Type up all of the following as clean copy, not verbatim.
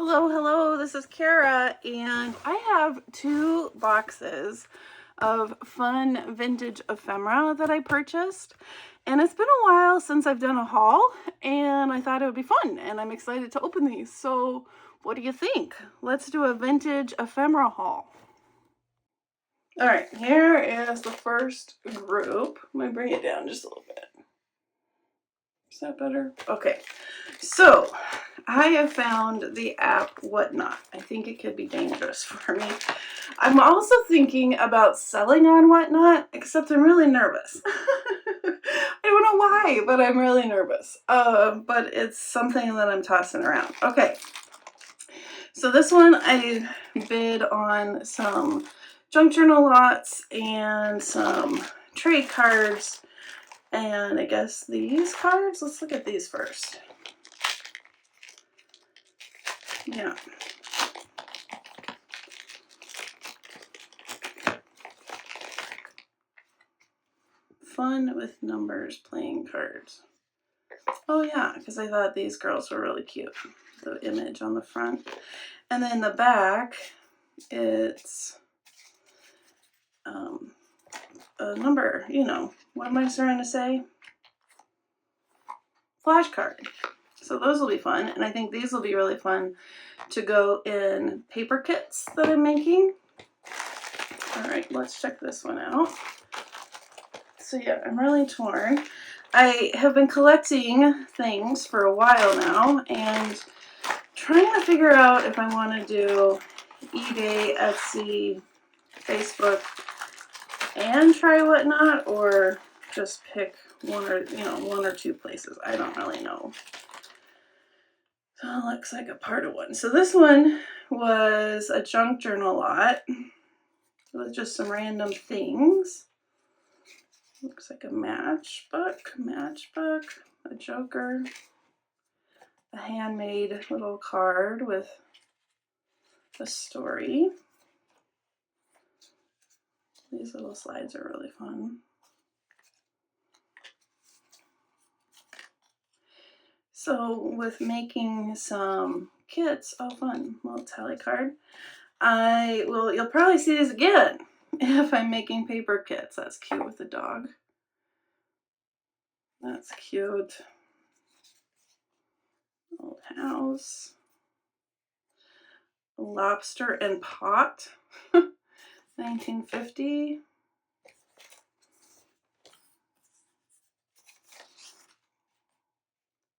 Hello, hello, this is Kara, and I have 2 boxes of fun vintage ephemera that I purchased. And it's been a while since I've done a haul, and I thought it would be fun, and I'm excited to open these. So what do you think? Let's do a vintage ephemera haul. All right, here is the first group. Let me bring it down just a little bit. Is that better? Okay, so I have found the app Whatnot. I think it could be dangerous for me. I'm also thinking about selling on Whatnot, except I'm really nervous. I don't know why, but I'm really nervous. But it's something that I'm tossing around. Okay, so this one I bid on some junk journal lots and some trade cards. And I guess these cards, let's look at these first. Yeah. Fun with numbers playing cards. Oh yeah, because I thought these girls were really cute. The image on the front. And then the back, it's a number, you know, what am I trying to say? Flashcard. So those will be fun, and I think these will be really fun to go in paper kits that I'm making. All right, let's check this one out. So yeah, I'm really torn. I have been collecting things for a while now and trying to figure out if I want to do eBay, Etsy, Facebook, and try Whatnot, or just pick one or two places. I don't really know. So it looks like a part of one. So this one was a junk journal lot with just some random things. Looks like a matchbook, a joker, a handmade little card with a story. These little slides are really fun. So with making some kits, oh fun, little tally card. You'll probably see these again if I'm making paper kits. That's cute with the dog. That's cute. Old house. Lobster and pot. 1950.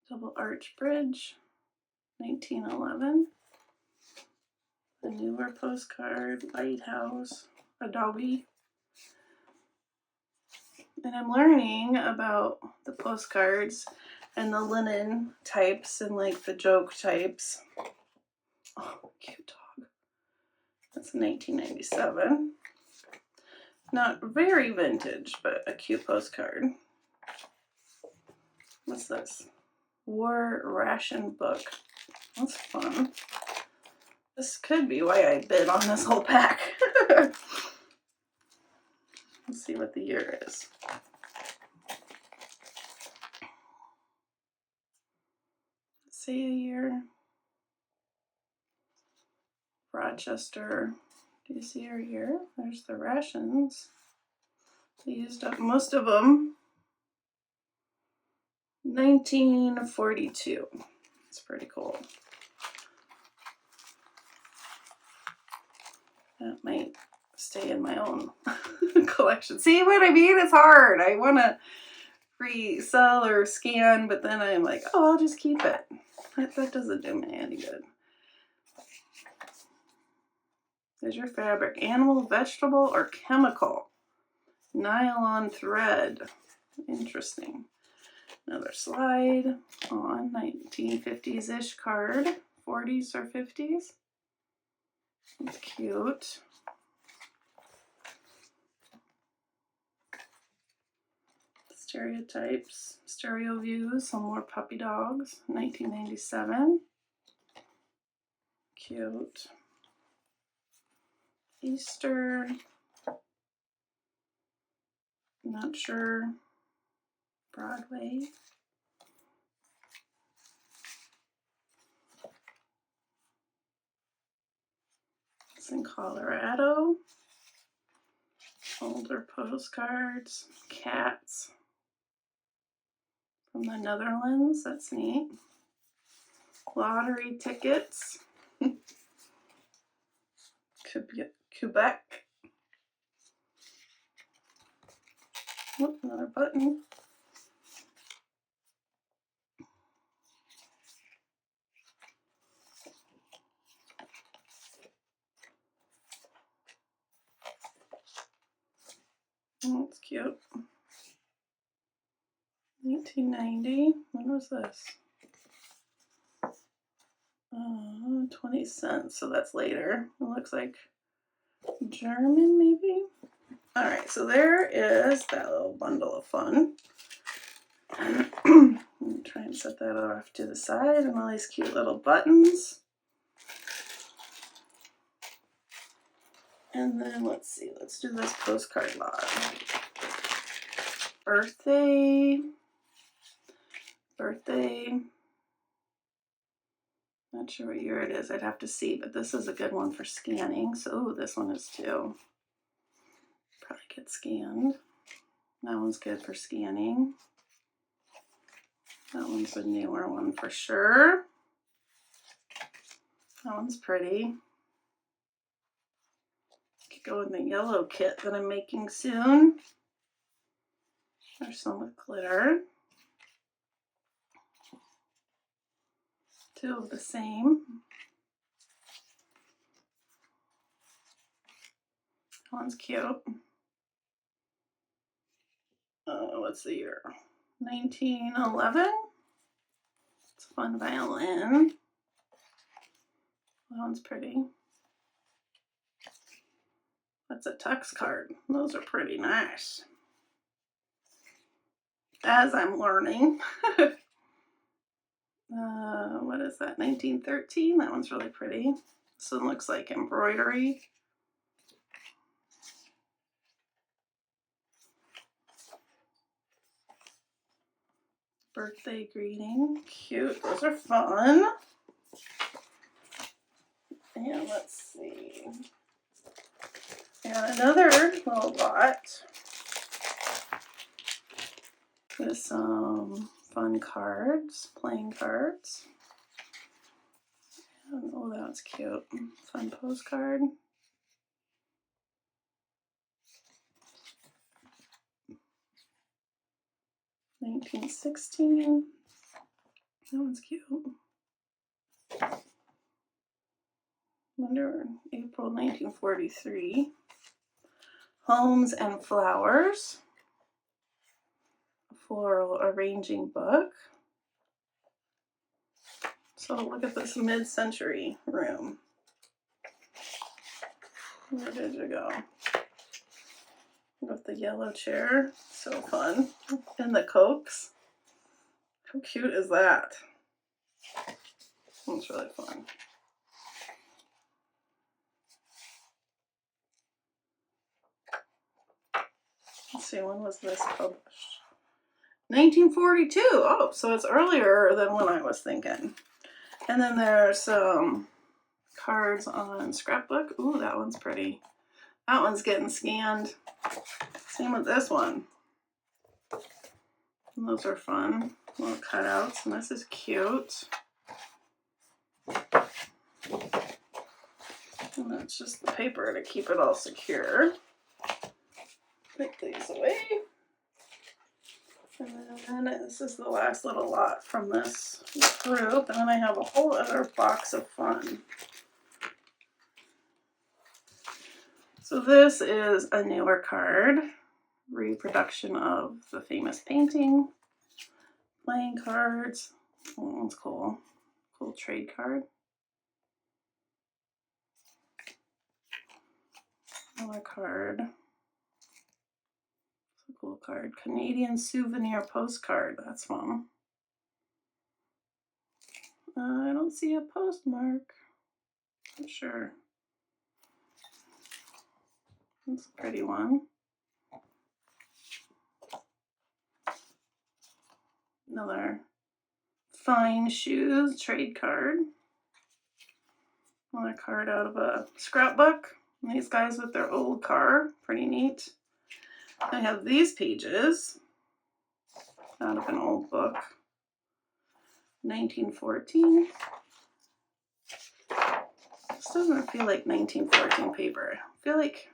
Double arch bridge. 1911. The newer postcard. Lighthouse. Adobe. And I'm learning about the postcards and the linen types and like the joke types. Oh, cute dog. That's 1997. Not very vintage, but a cute postcard. What's this? War ration book. That's fun. This could be why I bid on this whole pack. Let's see what the year is. Say the year. Rochester. Do you see her here? There's the rations. They used up most of them. 1942. It's pretty cool. That might stay in my own collection. See what I mean? It's hard. I want to resell or scan, but then I'm like, oh, I'll just keep it. That doesn't do me any good. There's your fabric. Animal, vegetable, or chemical. Nylon thread. Interesting. Another slide on 1950s-ish card. 40s or 50s. It's cute. Stereotypes, stereo views, some more puppy dogs. 1997. Cute. Easter. Not sure. Broadway. It's in Colorado. Older postcards. Cats from the Netherlands. That's neat. Lottery tickets. Quebec. Oh, another button. Oh, that's cute. 1990. When was this? 20 cents. So that's later. It looks like German, maybe. All right, so there is that little bundle of fun. Try and set that off to the side, and all these cute little buttons. And then let's see, let's do this postcard lot. Birthday. Not sure what year it is. I'd have to see, but this is a good one for scanning. So ooh, this one is too. Probably get scanned. That one's good for scanning. That one's a newer one for sure. That one's pretty. Could go in the yellow kit that I'm making soon. There's some with glitter. Two of the same. That one's cute. What's the year? 1911. It's a fun violin. That one's pretty. That's a tux card. Those are pretty nice. As I'm learning. What is that? 1913. That one's really pretty. This one looks like embroidery. Birthday greeting. Cute. Those are fun. And let's see. And another little lot with some fun cards, playing cards. And, oh, that's cute. Fun postcard. $1916. That one's cute. Wonder April 1943. Homes and Flowers. A floral arranging book. So look at this mid-century room. Where did you go? With the yellow chair. So fun. And the Cokes. How cute is that? It's really fun. Let's see, when was this published? 1942. Oh, so it's earlier than when I was thinking. And then there's some cards on scrapbook. Ooh, that one's pretty. That one's getting scanned. Same with this one. And those are fun. Little cutouts. And this is cute. And that's just the paper to keep it all secure. Put these away. And then this is the last little lot from this group. And then I have a whole other box of fun. So this is a newer card. Reproduction of the famous painting. Playing cards. Oh, that one's cool. Cool trade card. Another card. It's a cool card. Canadian souvenir postcard. That's fun. I don't see a postmark. I'm sure. That's a pretty one. Another fine shoes trade card. Another card out of a scrapbook. And these guys with their old car, pretty neat. I have these pages out of an old book, 1914. This doesn't feel like 1914 paper. I feel like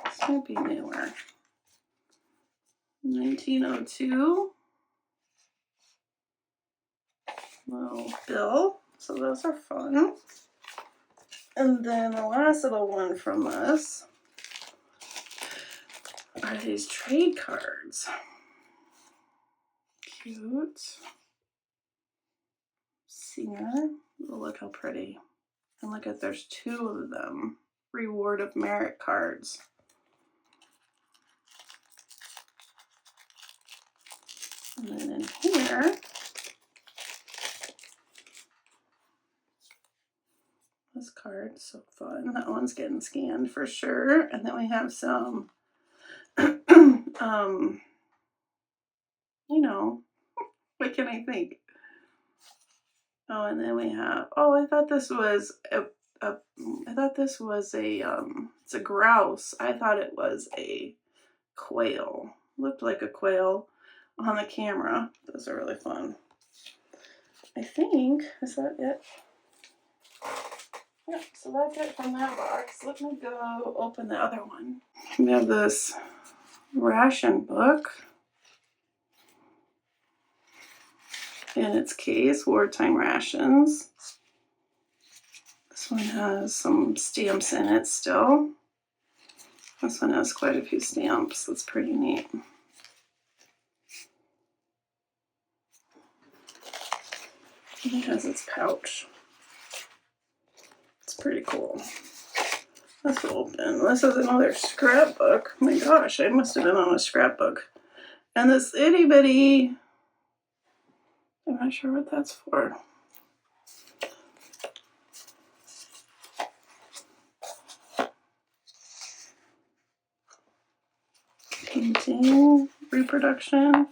this might be newer. 1902. Little bill. So those are fun. And then the last little one from this are these trade cards. Cute. Singer. Oh, look how pretty. And look at, there's two of them. Reward of merit cards. And then in here, this card's so fun. That one's getting scanned for sure. And then we have some, you know, what can I think? Oh, and then we have, oh, I thought this was it's a grouse. I thought it was a quail. Looked like a quail on the camera. Those are really fun. I think, is that it? Yep, so that's it from that box. Let me go open the other one. We have this ration book in its case, wartime rations. This one has some stamps in it still. This one has quite a few stamps. That's pretty neat. It has its pouch. It's pretty cool. Let's open. This is another scrapbook. Oh my gosh, I must have been on a scrapbook. And this itty bitty, I'm not sure what that's for. Painting, reproduction,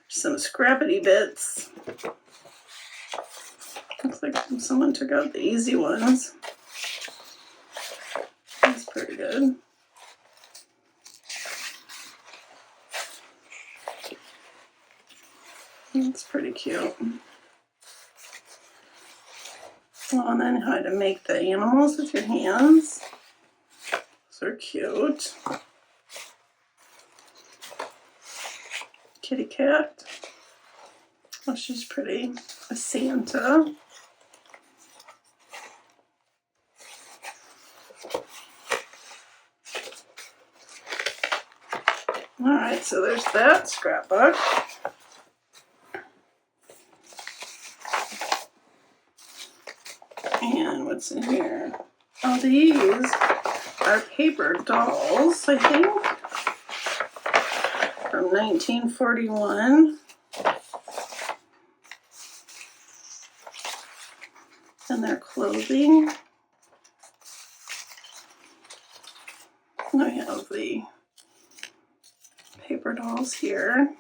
some scrappity bits. Looks like someone took out the easy ones. That's pretty good. That's pretty cute. Oh, and then how to make the animals with your hands. Those are cute. Kitty cat. Oh, she's pretty. A Santa. Alright, so there's that scrapbook. And what's in here? Oh, these are paper dolls, I think, from 1941. And their clothing. And I have the paper dolls here.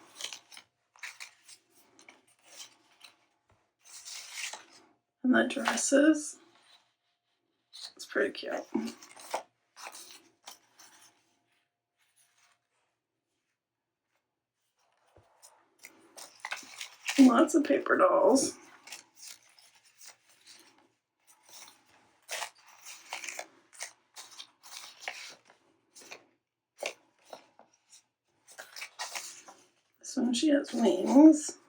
And the dresses. It's pretty cute. Lots of paper dolls. This one, she has wings.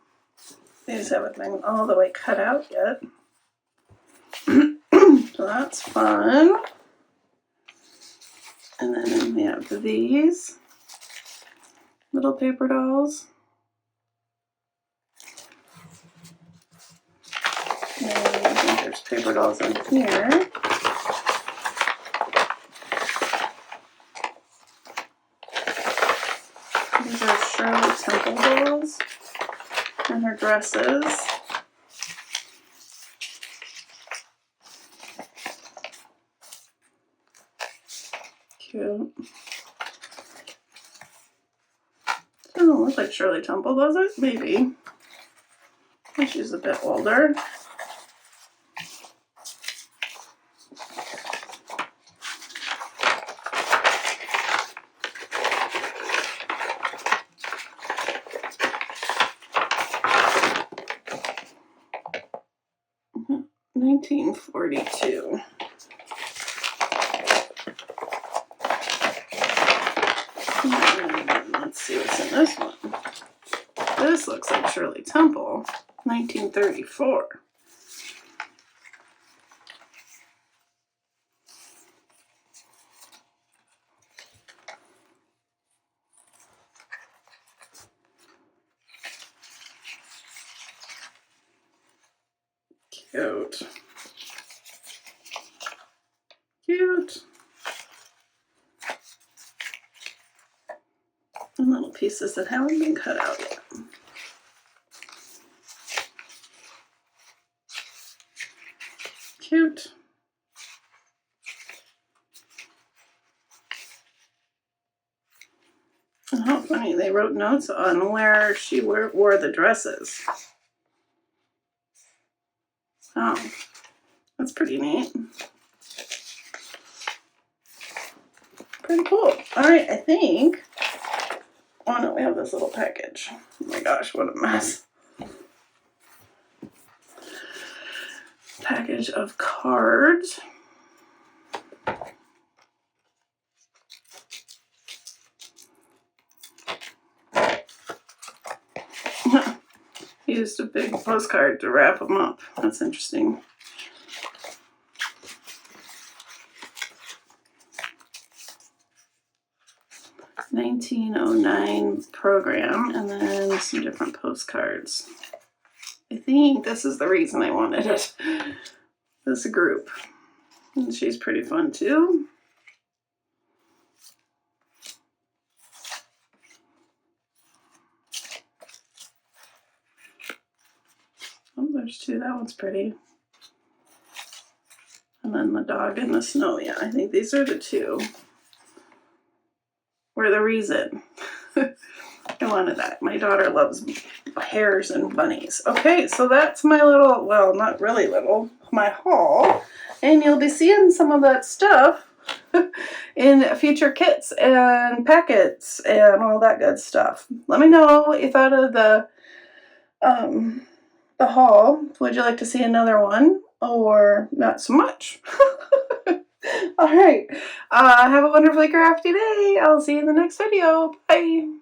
These haven't been all the way cut out yet. So that's fun. And then we have these little paper dolls. And I think there's paper dolls in here. These are Shirley Temple dolls and her dresses. Cute. Doesn't look like Shirley Temple, does it? Maybe. I think she's a bit older. 1942. Let's see what's in this one. This looks like Shirley Temple, 1934. Cute. Cute. And little pieces that haven't been cut out yet. Cute. And how funny, they wrote notes on where she wore the dresses. Oh, that's pretty neat. Pretty cool. All right, I think, oh no, we have this little package. Oh my gosh, what a mess. Package of cards. Used a big postcard to wrap them up. That's interesting. '1909 program, and then some different postcards. I think this is the reason I wanted it. This group. And she's pretty fun too. Oh, there's two. That one's pretty. And then the dog in the snow. Yeah, I think these are the two. We're the reason. I wanted that. My daughter loves hares and bunnies. Okay, so that's my little, well, not really little, my haul. And you'll be seeing some of that stuff in future kits and packets and all that good stuff. Let me know what you thought of the haul. Would you like to see another one or not so much? All right. Have a wonderfully crafty day. I'll see you in the next video. Bye.